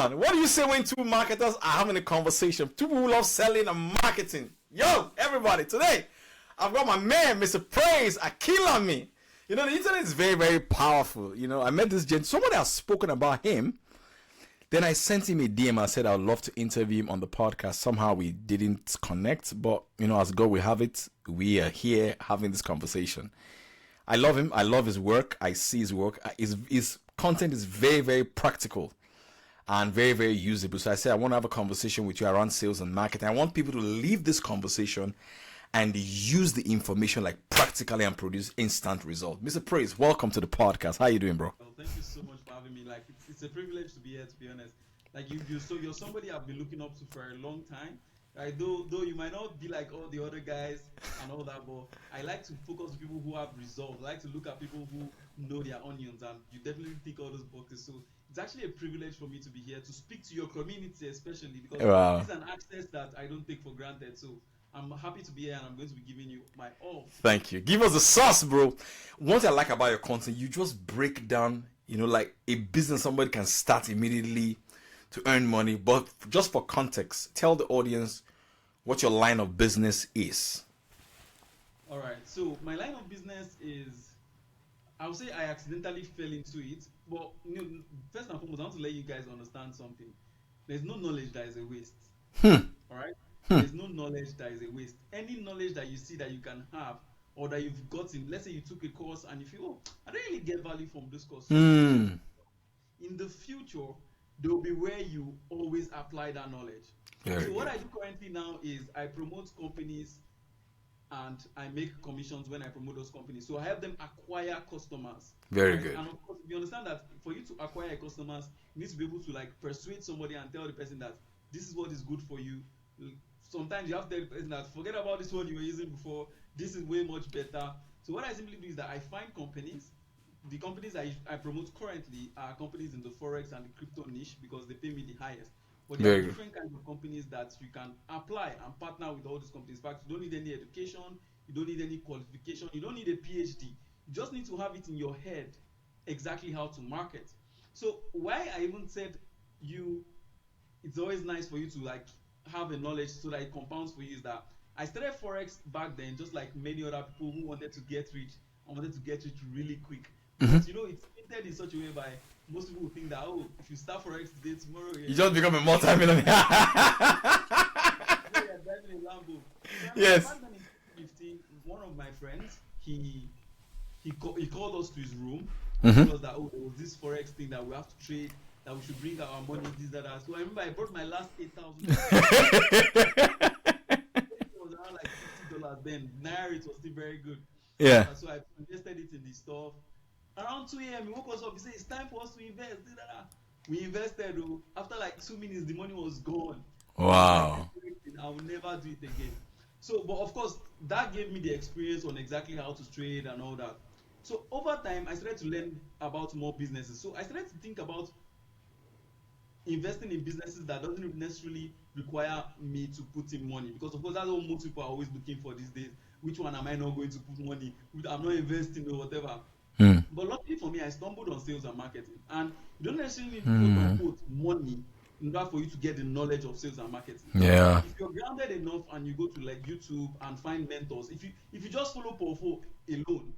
on. What do you say when two marketers are having a conversation? Two people who love selling and marketing. Yo, everybody, today I've got my man, Mr. Praise Akinlami. You know, the internet is very, very powerful. You know, I met this gent. Somebody has spoken about him. Then I sent him a DM. I said I would love to interview him on the podcast. Somehow we didn't connect, but you know, as God will have it, we are here having this conversation. I love him. I love his work. I see his work. His content is very, very practical and very, very usable. So I said I want to have a conversation with you around sales and marketing. I want people to leave this conversation and use the information like practically and produce instant results. Mr. Praise, welcome to the podcast. How you doing, bro? Well, thank you so much for having me. Like, it's a privilege to be here, to be honest. Like, you're somebody I've been looking up to for a long time. Right? Though you might not be like all the other guys and all that, but I like to focus on people who have results. I like to look at people who know their onions, and you definitely tick all those boxes. So it's actually a privilege for me to be here to speak to your community, especially because it's an access that I don't take for granted. So I'm happy to be here, and I'm going to be giving you my all. Thank you. Give us the sauce, bro. One thing I like about your content, you just break down, you know, like a business somebody can start immediately to earn money. But just for context, tell the audience what your line of business is. All right. So my line of business is, I would say I accidentally fell into it. But you know, first and foremost, I want to let you guys understand something. There's no knowledge that is a waste. All right. There's no knowledge that is a waste. Any knowledge that you see that you can have or that you've gotten, let's say you took a course and you feel, oh, I don't really get value from this course. In the future, there will be where you always apply that knowledge. So what I do currently now is I promote companies and I make commissions when I promote those companies. So I help them acquire customers. Very good. And of course, you understand that for you to acquire customers, you need to be able to like persuade somebody and tell the person that this is what is good for you. Sometimes you have to tell the person that forget about this one you were using before. This is way much better. So what I simply do is that I find companies. The companies I promote currently are companies in the forex and the crypto niche because they pay me the highest. But there are different kinds of companies that you can apply and partner with all these companies. In fact, you don't need any education, you don't need any qualification, you don't need a PhD. You just need to have it in your head exactly how to market. So why I even said it's always nice for you to like have a knowledge so that it compounds for you is that I started forex back then just like many other people who wanted to get rich and wanted to get rich really quick. But you know, it's painted in such a way by most people think that, oh, if you start forex today, tomorrow you just become a multi-millionaire. You're driving a Lambo. Yes. Back then in 2015, one of my friends, he called us to his room. Told us that, oh, there was this forex thing that we have to trade, that we should bring our money, this, that. So I remember I brought my last $8,000. It was around like $50 then. Naira it was still very good. Yeah. So I invested it in the stuff. Around 2 a.m. he woke us up. He said, it's time for us to invest. We invested. After like 2 minutes, the money was gone. Wow. I will never do it again. So, but of course, that gave me the experience on exactly how to trade and all that. So over time, I started to learn about more businesses. So I started to think about investing in businesses that doesn't necessarily require me to put in money. Because of course, that's what most people are always looking for these days. Which one am I not going to put money? I'm not investing or whatever. But luckily for me, I stumbled on sales and marketing. And you don't necessarily need to put money in order for you to get the knowledge of sales and marketing. Yeah. If you're grounded enough and you go to like YouTube and find mentors, if you just follow Porfo alone,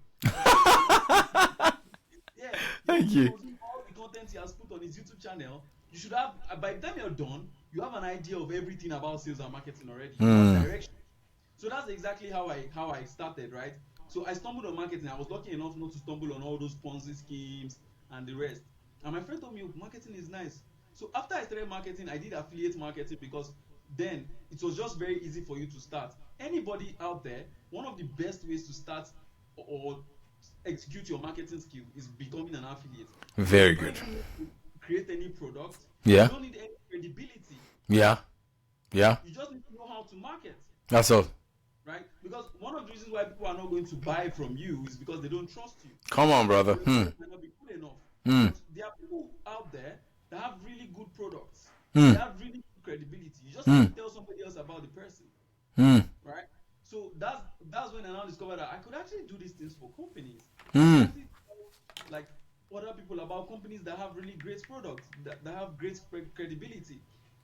Thank you. All the content he has put on his YouTube channel, you should have, by the time you're done, you have an idea of everything about sales and marketing already. Direction. So that's exactly how I started, right? So I stumbled on marketing. I was lucky enough not to stumble on all those Ponzi schemes and the rest. And my friend told me, marketing is nice. So after I started marketing, I did affiliate marketing because then it was just very easy for you to start. Anybody out there, one of the best ways to start or execute your marketing skill is becoming an affiliate. Very good. Create any product. Yeah. You don't need any credibility. Yeah. Yeah. You just need to know how to market. That's all. Right? Because one of the reasons why people are not going to buy from you is because they don't trust you. Come on, brother. Might not be good enough. But there are people out there that have really good products. They have really good credibility. You just have to tell somebody else about the person. Right? So that's when I now discovered that I could actually do these things for companies. Like other people about companies that have have really great products that have great credibility.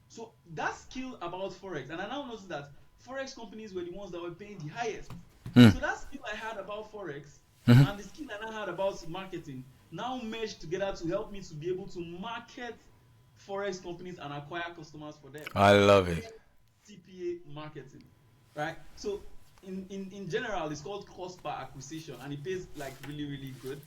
So that skill about forex, and I now notice that forex companies were the ones that were paying the highest. So that skill I had about forex and the skill I now had about marketing now merged together to help me to be able to market forex companies and acquire customers for them. I love it. CPA marketing, right? So in general, it's called cost per acquisition, and it pays like really good.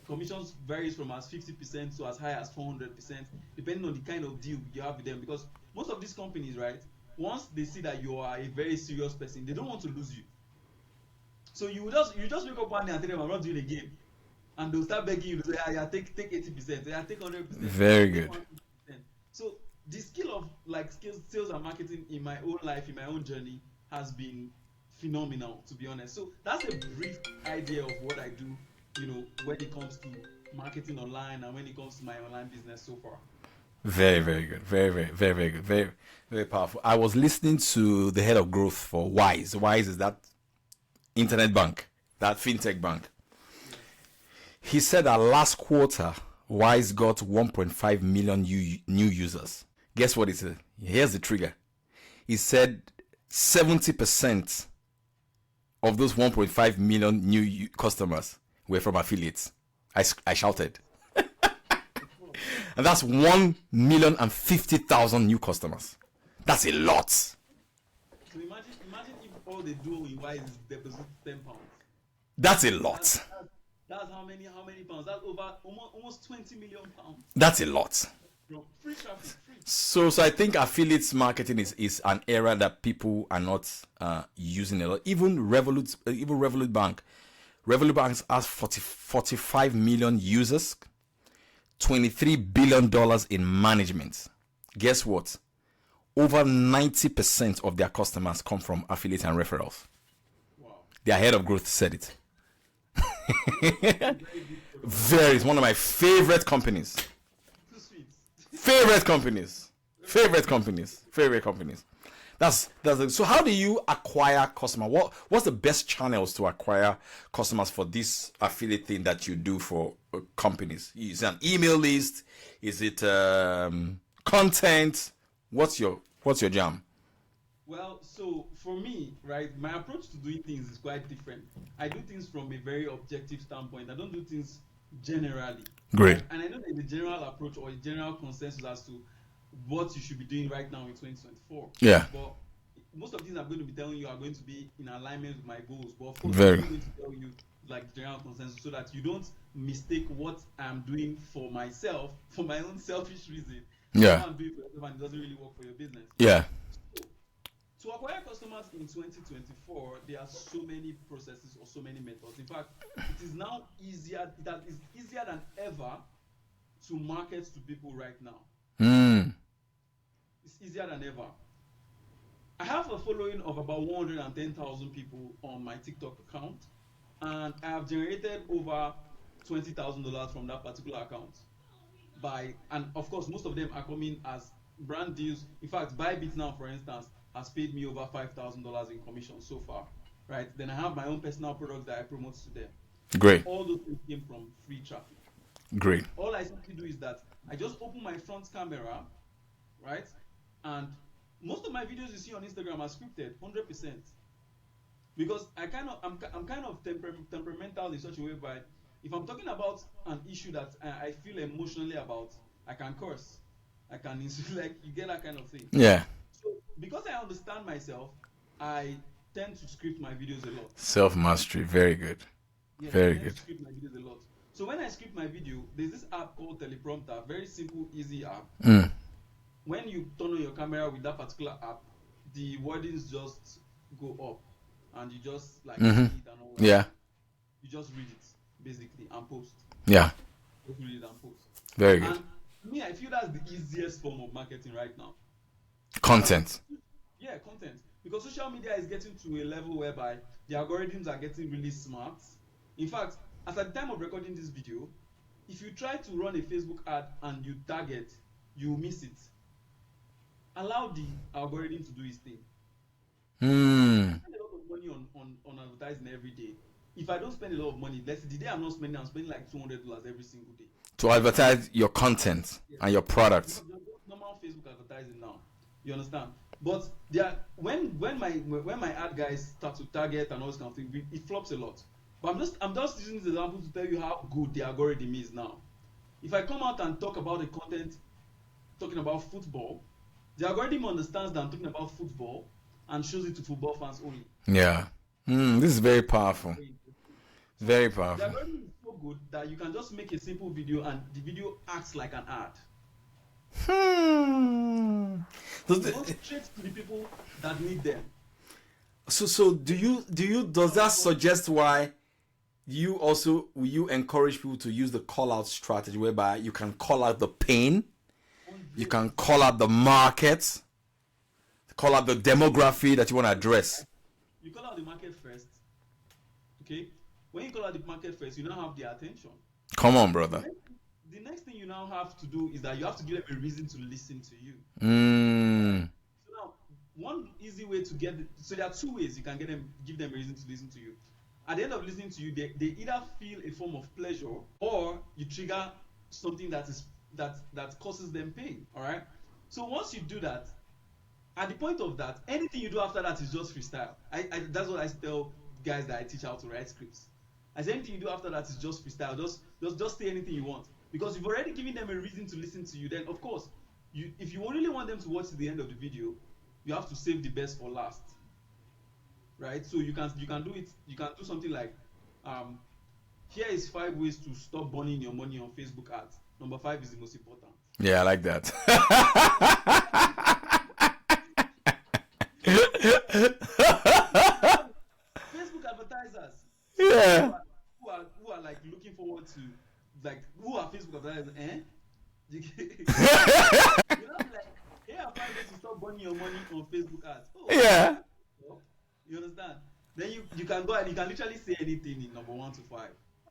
Commissions varies from as 50% to as high as 400%, depending on the kind of deal you have with them. Because most of these companies, right, once they see that you are a very serious person, they don't want to lose you. So you just wake up one day and tell them, I'm not doing a game, and they'll start begging you to say, yeah, take 80%, yeah, take 100%, Very good. 100%. So the skill of like sales and marketing in my own life, in my own journey, has been phenomenal, to be honest. So that's a brief idea of what I do, when it comes to marketing online and when it comes to my online business so far. Very good. Very good. Very powerful. I was listening to the head of growth for Wise. Wise is that internet bank, that fintech bank. He said that last quarter, Wise got 1.5 million new users. Guess what he said? Here's the trigger. He said 70% of those 1.5 million new customers were from affiliates. I shouted. And that's 1,050,000 new customers. That's a lot. So imagine if all they do in Wise is deposit £10. That's a lot. That's how many pounds? That's over almost 20 million pounds. That's a lot. Free traffic, free. So I think affiliates marketing is an area that people are not using a lot. Even Revolut Bank. Revolut Bank has 45 million users, $23 billion in management. Guess what? Over 90% of their customers come from affiliates and referrals. Wow. Their head of growth said it. It's one of my favorite companies. Too sweet. Favorite companies. That's so. How do you acquire customers? What's the best channels to acquire customers for this affiliate thing that you do for companies? Is it an email list? Is it content? What's your jam? Well, so for me, right, my approach to doing things is quite different. I do things from a very objective standpoint. I don't do things generally. Great. And I know there's a general approach or a general consensus as to what you should be doing right now in 2024. Yeah. But most of the things I'm going to be telling you are going to be in alignment with my goals. But of course, Very. I'm going to tell you like general consensus so that you don't mistake what I'm doing for myself, for my own selfish reason. Yeah. I'm doing for yourself and it doesn't really work for your business. Yeah. To acquire customers in 2024, there are so many processes or so many methods. In fact, it is now easier than ever to market to people right now. It's easier than ever. I have a following of about 110,000 people on my TikTok account, and I have generated over $20,000 from that particular account. And of course, most of them are coming as brand deals. In fact, Bybit now, for instance, has paid me over $5,000 in commission so far, right? Then I have my own personal products that I promote to them. Great. All those things came from free traffic. Great. All I simply do is that I just open my front camera, right? And most of my videos you see on Instagram are scripted, 100%. Because I'm kind of temperamental in such a way by if I'm talking about an issue that I feel emotionally about, I can curse, I can like you get that kind of thing. Yeah. So because I understand myself, I tend to script my videos a lot. Self-mastery, very good. Yeah, Very I tend good. to script my videos a lot. So when I script my video, there's this app called Teleprompter, very simple, easy app. When you turn on your camera with that particular app, the wordings just go up, and you just like read it and all that. Yeah. You just read it basically and post. Yeah. Just read it and post. Very good. And me, I feel that's the easiest form of marketing right now. Content. Yeah, content. Because social media is getting to a level whereby the algorithms are getting really smart. In fact, as at the time of recording this video, if you try to run a Facebook ad and you target, you miss it. Allow the algorithm to do its thing. I spend a lot of money on advertising every day. if I don't spend a lot of money, let's say the day I'm not spending, I'm spending like $200 every single day. To advertise your content and your products. Normal Facebook advertising now. You understand? But there, when my ad guys start to target and all this kind of thing, it flops a lot. But I'm just using this example to tell you how good the algorithm is now. If I come out and talk about the content, talking about football, the algorithm understands that I'm talking about football and shows it to football fans only. Yeah. This is very powerful. Very powerful. The algorithm is so good that you can just make a simple video and the video acts like an ad. It goes straight to the people that need them. So does that suggest why will you encourage people to use the call out strategy whereby you can call out the pain, you can call out the market, call out the demography that you want to address? You call out the market first. Okay? When you call out the market first, you now have their attention. Come on, brother. The next thing you now have to do is that you have to give them a reason to listen to you. So now, one easy way to so there are two ways you can give them a reason to listen to you. At the end of listening to you, they either feel a form of pleasure or you trigger something that causes them pain. All right. So once you do that, at the point of that, anything you do after that is just freestyle. That's what I tell guys that I teach how to write scripts. I say anything you do after that is just freestyle. Just say anything you want. Because you've already given them a reason to listen to you, then of course, if you really want them to watch to the end of the video, you have to save the best for last. Right? So you can do it, you can do something like here is 5 ways to stop burning your money on Facebook ads. Number 5 is the most important. Yeah, I like that. Facebook advertisers. Yeah. Who are like looking forward to, like, who are Facebook advertisers? You know, like, here are 5 ways to stop burning your money on Facebook ads. Oh, yeah. You understand? Then you can go and you can literally say anything in number 1 to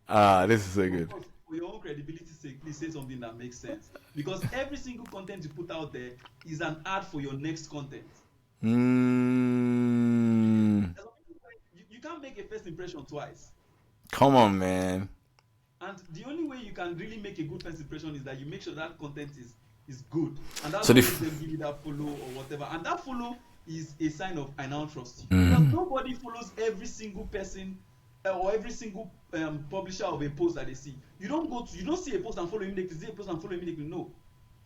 5. This is so good. For your own credibility's sake, please say something that makes sense. Because every single content you put out there is an ad for your next content. You can't make a first impression twice. Come on, man. And the only way you can really make a good first impression is that you make sure that content is good. And that's So what makes them give you that follow or whatever. And that follow is a sign of I now trust you. Because nobody follows every single person or every single publisher of a post that they see. You don't see a post and follow immediately, see a post and follow immediately. No.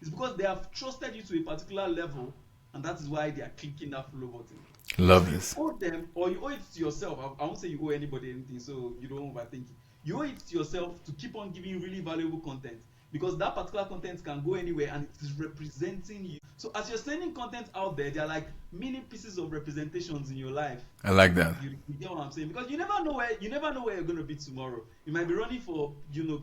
It's because they have trusted you to a particular level, and that is why they are clicking that follow button. Love this. You owe them, or you owe it to yourself. I won't say you owe anybody anything, so you don't overthink it. You owe it to yourself to keep on giving really valuable content, because that particular content can go anywhere and it is representing you. So as you're sending content out there, they're like mini pieces of representations in your life. I like that. You get what I'm saying? Because you never know where you're going to be tomorrow. You might be running for,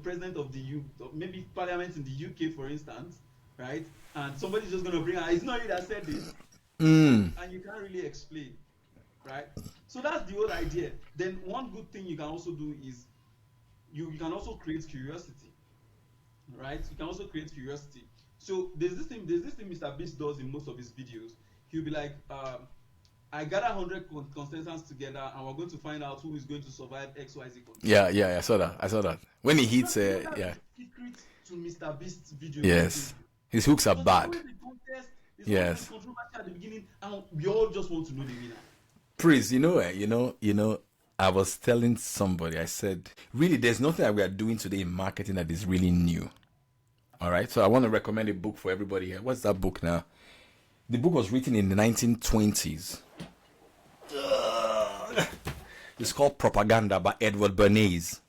president of the maybe parliament in the UK, for instance, right? And somebody's just going to bring out, it's not you that said this. And you can't really explain, right? So that's the whole idea. Then one good thing you can also do is you can also create curiosity, right? You can also create curiosity. So there's this thing Mr. Beast does in most of his videos. He'll be like, I gather 100 contestants together and we're going to find out who is going to survive XYZ contest. Yeah, I saw that. When he hits, yeah. Secret to Mr. Beast's video. Yes. His hooks are bad. Yes. At the beginning, and we all just want to know the winner. Praise, I was telling somebody, I said, really, there's nothing that we are doing today in marketing that is really new. All right. So I want to recommend a book for everybody here. What's that book now? The book was written in the 1920s. It's called Propaganda by Edward Bernays.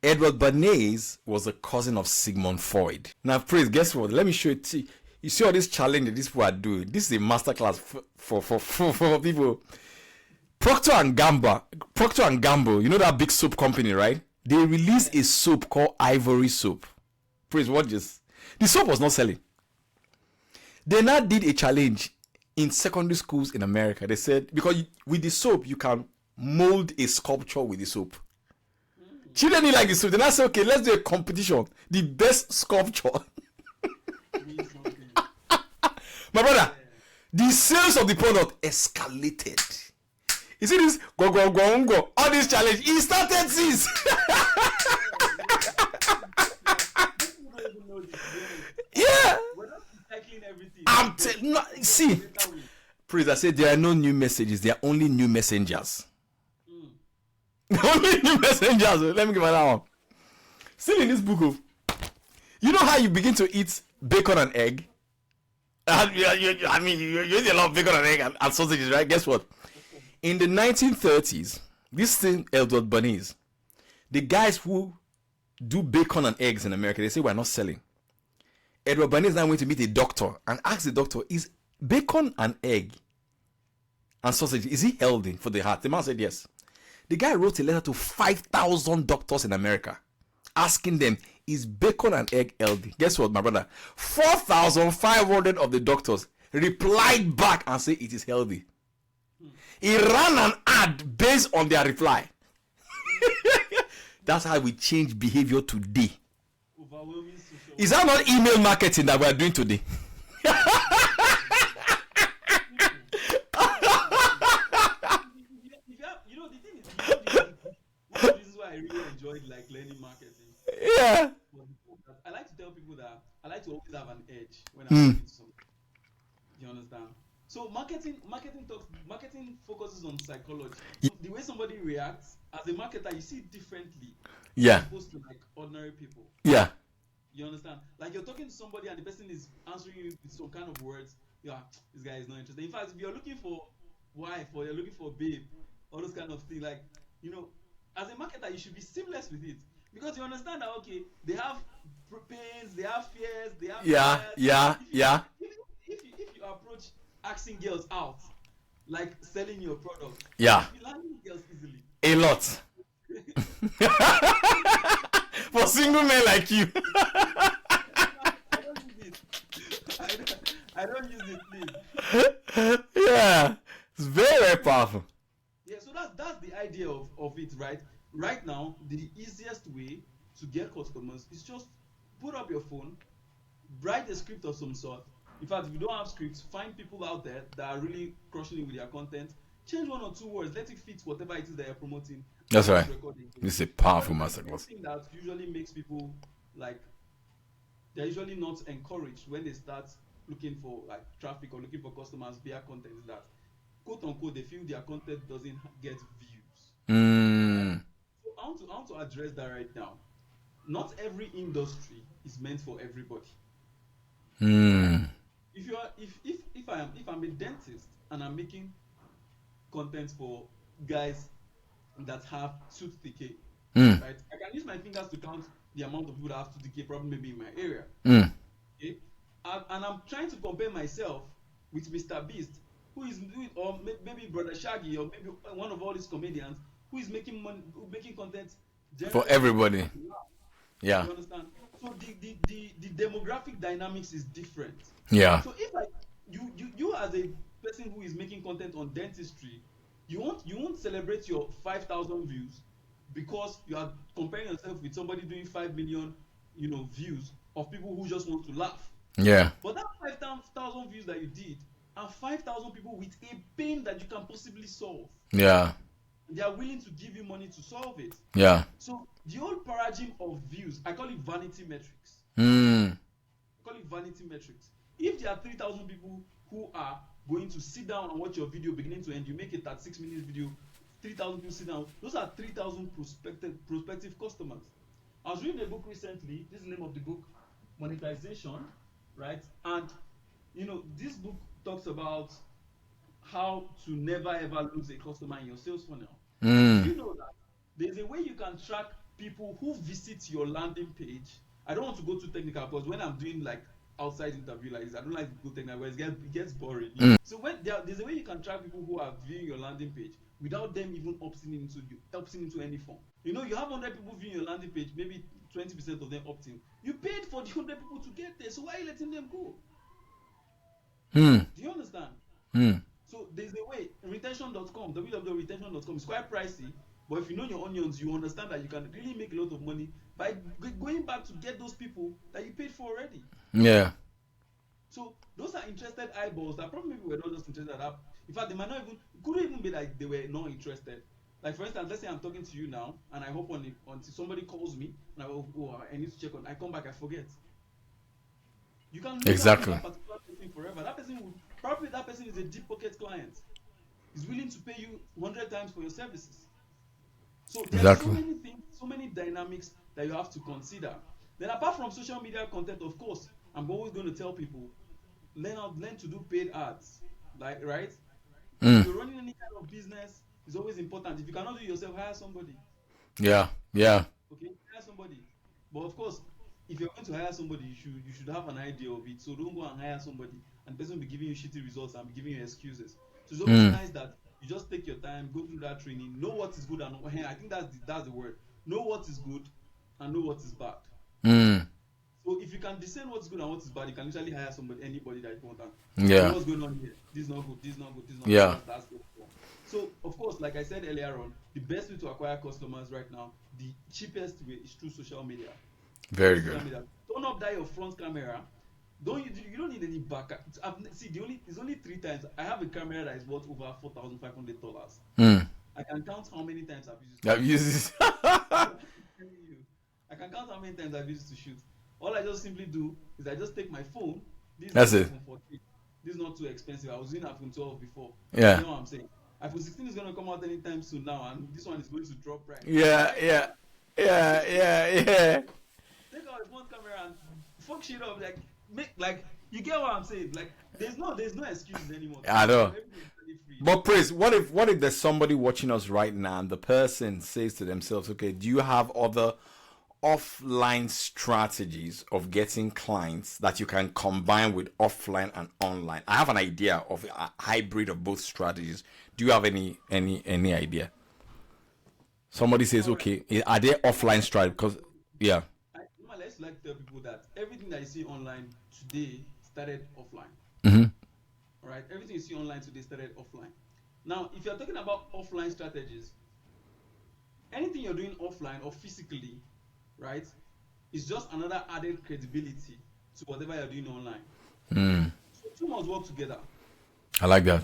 Edward Bernays was a cousin of Sigmund Freud. Now, Praise, guess what? Let me show it to you. You see all this challenge that these people are doing. This is a masterclass for people. Procter and Gamble, you know that big soap company, right? They released a soap called Ivory Soap. Praise, watch this. The soap was not selling. They now did a challenge in secondary schools in America. They said, because with the soap, you can mold a sculpture with the soap. Children didn't like the soap. They now say, okay, let's do a competition. The best sculpture. My brother, the sales of the product escalated. You see this go, all this challenge. He started since. Yeah. We're not recycling everything. See, Praise, I said there are no new messages. There are only new messengers. Only new messengers. Let me give you that one. Still in this book of, you know how you begin to eat bacon and egg? I mean, you eat a lot of bacon and egg and sausages, right? Guess what? In the 1930s, this thing, Edward Bernays, the guys who do bacon and eggs in America, they say we're not selling. Edward Bernays now went to meet a doctor and asked the doctor, is bacon and egg and sausage, is it healthy for the heart? The man said yes. The guy wrote a letter to 5,000 doctors in America asking them, is bacon and egg healthy? Guess what, my brother? 4,500 of the doctors replied back and said it is healthy. He ran an ad based on their reply. That's how we change behavior today. Is that not email marketing that we are doing today? I really enjoyed like learning marketing. Yeah. I like to tell people that I like to always have an edge when I'm doing something. You understand? So marketing focuses on psychology. The way somebody reacts as a marketer, you see it differently. Yeah. As opposed to like ordinary people. Yeah. You understand? Like you're talking to somebody and the person is answering you with some kind of words. Yeah, this guy is not interested. In fact, if you're looking for wife or you're looking for babe, all those kind of things, like, you know, as a marketer, you should be seamless with it because you understand that okay, they have pains, they have fears, they have If you approach asking girls out, like selling your product, you land girls easily. A lot. For single men like you. I don't use it, please. Yeah, it's very, very powerful. Yeah, so that's the idea of it, right? Right now, the easiest way to get customers is just put up your phone, write a script of some sort. In fact, if you don't have scripts, find people out there that are really crushing it with their content. Change one or two words, let it fit whatever it is that you're promoting. That's right. This is a powerful masterclass. Thing that usually makes people like they're usually not encouraged when they start looking for like traffic or looking for customers via content is that quote unquote they feel their content doesn't get views. So I want to address that right now. Not every industry is meant for everybody. If I'm a dentist and I'm making content for guys that have tooth decay, right? I can use my fingers to count the amount of people that have tooth decay, probably maybe in my area. Okay, and I'm trying to compare myself with Mr. Beast, or maybe Brother Shaggy, or maybe one of all these comedians who is making money, making content for everybody. Yeah. You understand? So the demographic dynamics is different. Yeah. So if you as a person who is making content on dentistry, you won't celebrate your 5,000 views because you are comparing yourself with somebody doing 5 million, views of people who just want to laugh. Yeah. But that 5,000 views that you did are 5,000 people with a pain that you can possibly solve. Yeah. They are willing to give you money to solve it. Yeah. So the whole paradigm of views, I call it vanity metrics. If there are 3,000 people who are going to sit down and watch your video beginning to end, you make a 36-minute video, 3,000 people sit down, those are 3,000 prospective customers. I was reading a book recently, this is the name of the book, Monetization, right? And, this book talks about how to never ever lose a customer in your sales funnel. You know that there's a way you can track people who visit your landing page. I don't want to go too technical because when I'm doing like outside interview like this, I don't like to go technical where it gets boring. So when there's a way you can track people who are viewing your landing page without them even opting into any form. You have 100 people viewing your landing page, maybe 20% of them opting. You paid for the 100 people to get there, so why are you letting them go? Do you understand? So there's a way, retention.com, www.retention.com is quite pricey, but if you know your onions, you understand that you can really make a lot of money by going back to get those people that you paid for already. Yeah. So those are interested eyeballs that probably were not just interested. In fact, they might not even, it couldn't even be like they were not interested. Like for instance, let's say I'm talking to you now, and I hope on it until somebody calls me, and I go, oh, I need to check on. I come back, I forget. You can lose out on Exactly. that particular person forever. That person will probably, that person is a deep pocket client. He's willing to pay you 100 times for your services. So there are so Exactly. many things, so many dynamics that you have to consider. Then apart from social media content, of course, I'm always going to tell people learn to do paid ads. Like right? If Mm. you're running any kind of business, it's always important. If you cannot do it yourself, hire somebody. Yeah. Yeah. Okay, hire somebody. But of course, if you're going to hire somebody, you should have an idea of it. So don't go and hire somebody and the person will be giving you shitty results and be giving you excuses. So it's always Mm. nice that you just take your time, go through that training, know what is good and I think that's the word. Know what is good and know what is bad. Mm. So if you can discern what's good and what is bad, you can literally hire somebody, anybody that you want. And Yeah. what's going on here? This is not good. This is not good. This is not good. Yeah. That's good. So of course, like I said earlier on, the best way to acquire customers right now, the cheapest way is through social media. Very good. Turn up that your front camera. You don't need any back. See, it's only 3 times. I have a camera that is worth over $4,500. Mm. I can count how many times I've used it. I've used this. I can count how many times I've used it to shoot. All I just simply do is I just take my phone. This That's is it. iPhone 14. This is not too expensive. I was using iPhone 12 before. Yeah. You know what I'm saying? iPhone 16 is going to come out anytime soon now, and this one is going to drop price. Yeah. Yeah. Yeah. Yeah. Yeah. Take out the front camera and fuck shit up. Like you get what I'm saying? Like there's no excuses anymore. I know. Everything is really free. But Praise, what if there's somebody watching us right now and the person says to themselves, okay, do you have other offline strategies of getting clients that you can combine with offline and online? I have an idea of a hybrid of both strategies. Do you have any idea? Somebody says, okay, are there offline strategies? Because yeah. Let's tell people that everything that you see online today started offline. Mm-hmm. All right, everything you see online today started offline. Now, if you're talking about offline strategies, anything you're doing offline or physically, right, is just another added credibility to whatever you're doing online. Mm. So two must work together. I like that.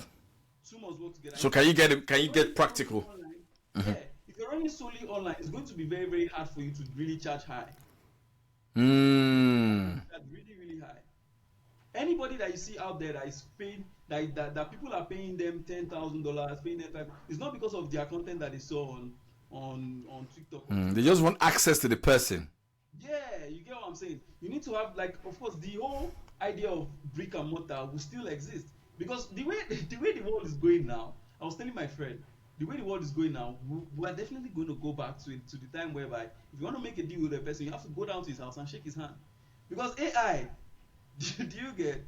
Two must work together. So can you get practical? Mm-hmm. Yeah, if you're running solely online, it's going to be very, very hard for you to really charge high. That's really, really high. Anybody that you see out there that is paying that people are paying them $10,000, paying them it's not because of their content that they saw on TikTok. They just want access to the person. Yeah, you get what I'm saying. You need to have of course, the whole idea of brick and mortar will still exist because the way the world is going now. I was telling my friend, the way the world is going now, we are definitely going to go back to the time whereby if you want to make a deal with a person, you have to go down to his house and shake his hand because AI. Do you get?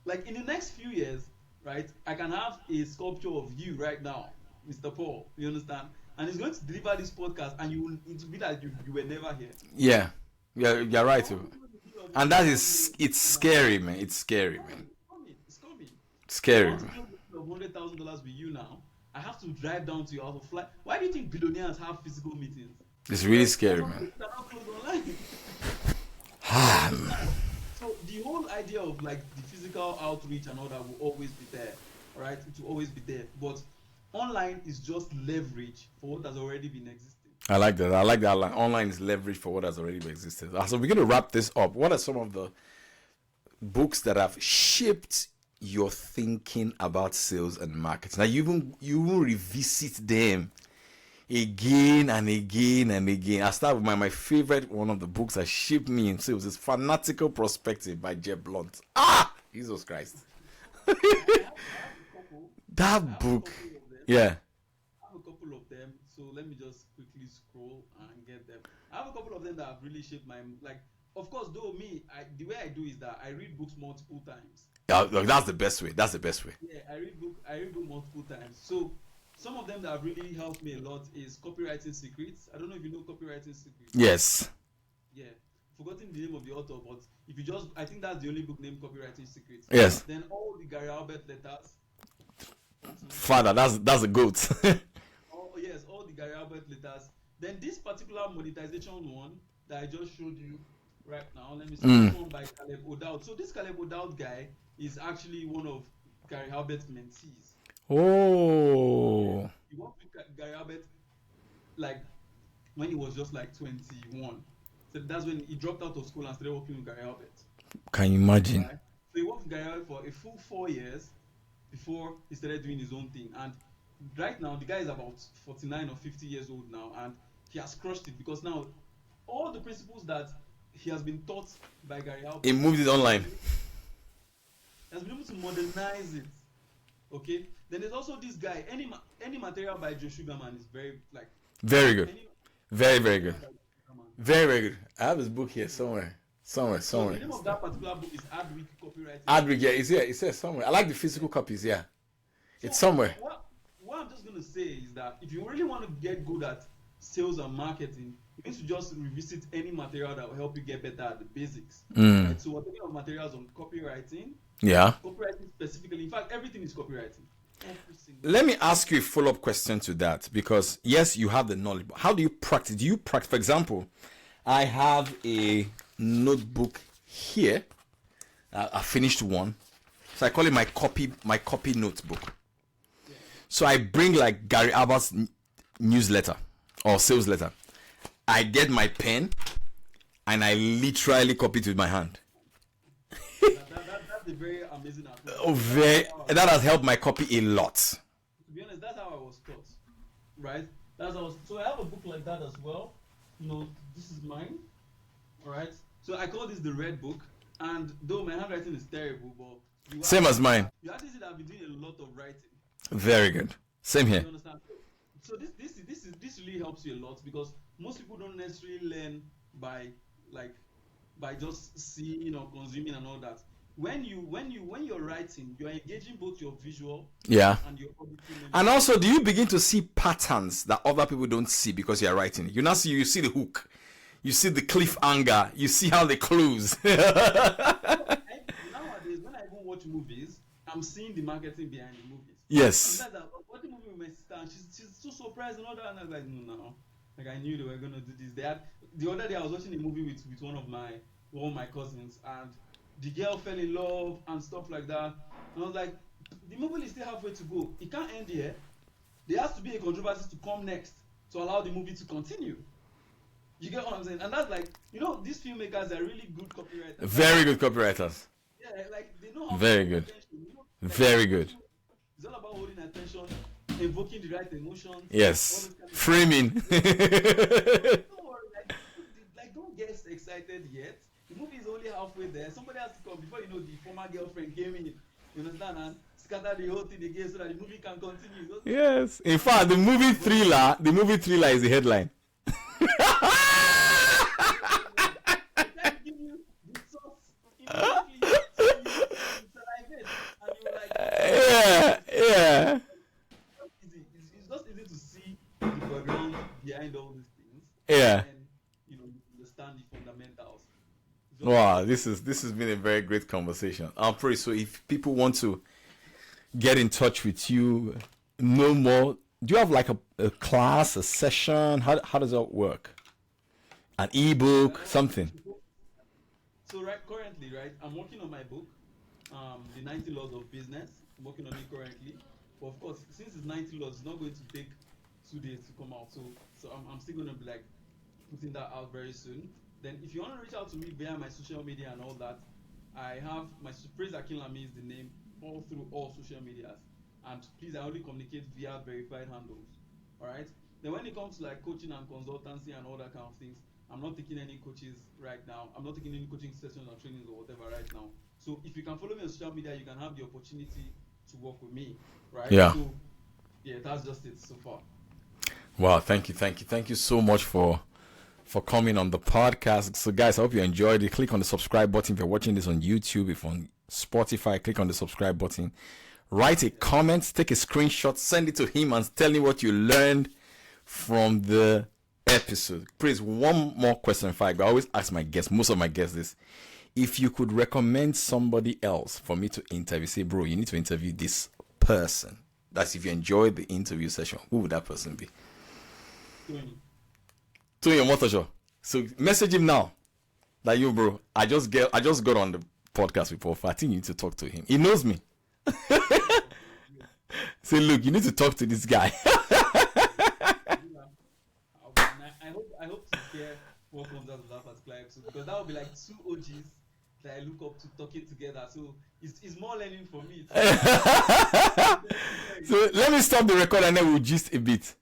Like in the next few years, right? I can have a sculpture of you right now, Mr. Paul. You understand? And he's going to deliver this podcast, and it will be like you were never here. Yeah, you're right too. And it's scary, man. It's scary, man. It's coming. Scary, I want to do $100,000 with you now. I have to drive down to your house or fly. Why do you think billionaires have physical meetings? It's really scary, man. They're not closed online. So the whole idea of the physical outreach and all that will always be there, right? It will always be there. But online is just leverage for what has already been existing. I like that. I like that. Online is leverage for what has already been existed. So we're going to wrap this up. What are some of the books that have shaped your thinking about sales and marketing? Now you even revisit them again and again and again. I start with my favorite one of the books that shaped me in sales is Fanatical Prospecting by Jeb Blunt. Jesus Christ. That book. Yeah. I have a couple of them, so let me just quickly scroll and get them. I have a couple of them that have really shaped my of course, though the way I do is that I read books multiple times. That's the best way. That's the best way. Yeah, I read book multiple times. So some of them that have really helped me a lot is Copywriting Secrets. I don't know if you know Copywriting Secrets. Yes. Yeah. Forgotten the name of the author, but if you I think that's the only book named Copywriting Secrets. Yes. Then all the Gary Albert letters. Father, that's a goat. Yes, all the Gary Albert letters. Then this particular monetization one that I just showed you, right now. Let me see. This one by Caleb O'Dowd. So this Caleb O'Dowd guy is actually one of Gary Albert's mentees. Oh. He worked with Gary Albert like when he was just like 21. So that's when he dropped out of school and started working with Gary Albert. Can you imagine? Right? So he worked with Gary Albert for a full 4 years before he started doing his own thing. And right now, the guy is about 49 or 50 years old now, and he has crushed it because now all the principles that he has been taught by Gary Albert, He moved it online. He has been able to modernize it. Okay. Then there's also this guy. Any material by Joe Sugarman is very like very good. Very good. Very, very good. I have his book here somewhere. So the name of that particular book is Adweek Copywriting. Adweek, yeah, it's here. It's here somewhere. I like the physical copies, yeah. It's somewhere. What I'm just gonna say is that if you really want to get good at sales and marketing, you need to just revisit any material that will help you get better at the basics. Right? So we're talking of materials on copywriting. Yeah. Copywriting specifically. In fact, everything is copywriting. Let me ask you a follow-up question to that, because yes, you have the knowledge, but how do you practice? Do you practice? For example, I have a notebook here. I finished one, so I call it my copy notebook. Yeah. So I bring like Gary Albert's newsletter or sales letter. I get my pen and I literally copy it with my hand. That's a very amazing approach. Oh, that has helped my copy a lot. To be honest, that's how I was taught, right? So I have a book like that as well. You know, this is mine, all right? So I call this the red book, and though my handwriting is terrible, but same as mine. You actually see that I've been doing a lot of writing. Very good. Same here. You understand? So this really helps you a lot, because most people don't necessarily learn by just seeing or consuming and all that. When you're writing, you're engaging both your visual and your auditive. And also, do you begin to see patterns that other people don't see because you're writing? You see the hook, you see the cliffhanger, you see how they close. Nowadays, when I even watch movies, I'm seeing the marketing behind the movies. Yes. Sometimes I'm watching a movie with my sister, and she's so surprised and all that, and I was like, no. Like, I knew they were gonna do this. The other day I was watching a movie with one of my cousins, and the girl fell in love and stuff like that. And I was like, the movie is still halfway to go. It can't end here. There has to be a controversy to come next to allow the movie to continue. You get what I'm saying? And that's like, these filmmakers are really good copywriters. Very good copywriters. Yeah, like they know how very to good. Attention, very good. It's all about holding attention, invoking the right emotions. Yes. Framing. Don't worry, don't get excited yet. The movie is only halfway there. Somebody has to come before the former girlfriend came in. You understand? And scatter the whole thing again so that the movie can continue. Yes. In fact, the movie thriller is the headline. Yeah. It's just easy to see the background behind all these things. Yeah. And understand the fundamentals. Wow, this has been a very great conversation. Praise. So if people want to get in touch with you, know more, do you have like a class, a session? How does that work? An ebook, something? So currently, I'm working on my book, the 90 Laws of Business. I'm working on it currently. But of course, since it's 90 laws, it's not going to take 2 days to come out. So I'm still going to be putting that out very soon. Then if you want to reach out to me via my social media and all that, I have my Praise Akinlami is the name all through all social medias. And please, I only communicate via verified handles. All right. Then when it comes to coaching and consultancy and all that kind of things, I'm not taking any coaches right now. I'm not taking any coaching sessions or trainings or whatever right now. So if you can follow me on social media, you can have the opportunity to work with me, right? Yeah. So yeah, that's just it so far. Wow, thank you so much for coming on the podcast. So guys, I hope you enjoyed it. Click on the subscribe button if you're watching this on YouTube. If on Spotify, click on the subscribe button. Write a comment, take a screenshot, send it to him and tell him what you learned from the episode. Please, one more question, I always ask my guests, most of my guests this. If you could recommend somebody else for me to interview, say, bro, you need to interview this person. That's if you enjoyed the interview session. Who would that person be? Tony Motor Show. So message him now. That you, bro. I just got on the podcast with Prof. I think you need to talk to him. He knows me. Say, look, you need to talk to this guy. I hope to hear what comes out of that particular episode, because that would be like two OGs that I look up to talking together. So it's more learning for me. So let me stop the record and then we'll gist a bit.